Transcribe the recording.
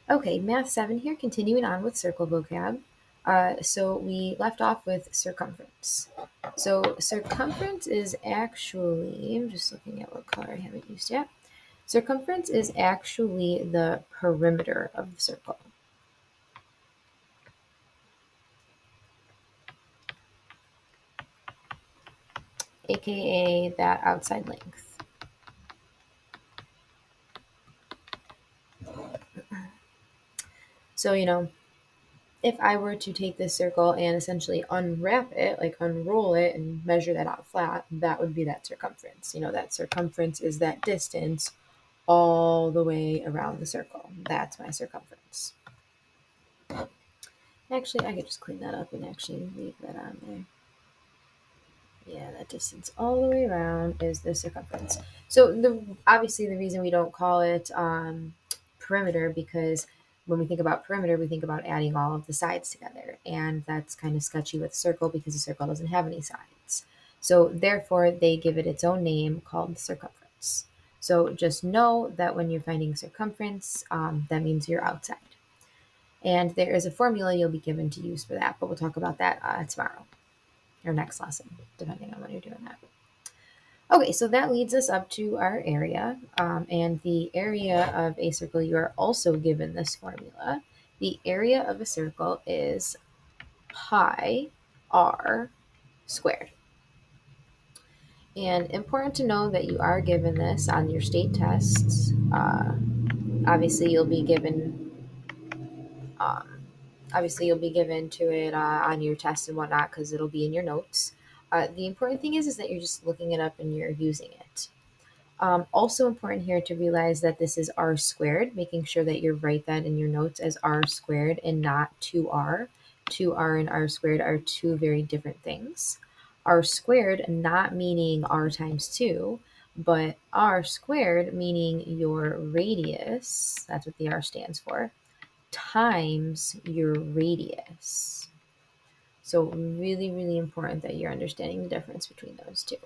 Okay, Math 7 here, continuing on with circle vocab. So we left off with circumference. So circumference is actually, I'm just looking at what color I haven't used yet. Circumference is actually the perimeter of the circle, aka that outside length. So, if I were to take this circle and essentially unwrap it, like unroll it and measure that out flat, that would be that circumference. That circumference is that distance all the way around the circle. That's my circumference. Actually, I could just clean that up and actually leave that on there. Yeah, that distance all the way around is the circumference. So obviously the reason we don't call it perimeter, because when we think about perimeter, we think about adding all of the sides together, and that's kind of sketchy with circle because the circle doesn't have any sides. So therefore, they give it its own name called circumference. So just know that when you're finding circumference, that means you're outside. And there is a formula you'll be given to use for that, but we'll talk about that tomorrow or next lesson, depending on when you're doing that. Okay, so that leads us up to our area, and the area of a circle, you are also given this formula. The area of a circle is pi r squared. And important to know that you are given this on your state tests. Obviously, you'll be given um, you'll be given to it on your test and whatnot because it'll be in your notes. The important thing is that you're just looking it up and you're using it. Also important here to realize that this is r squared, making sure that you write that in your notes as r squared and not 2r. 2r and r squared are two very different things. R squared not meaning r times 2, but r squared meaning your radius, that's what the r stands for, times your radius. So really, really important that you're understanding the difference between those two.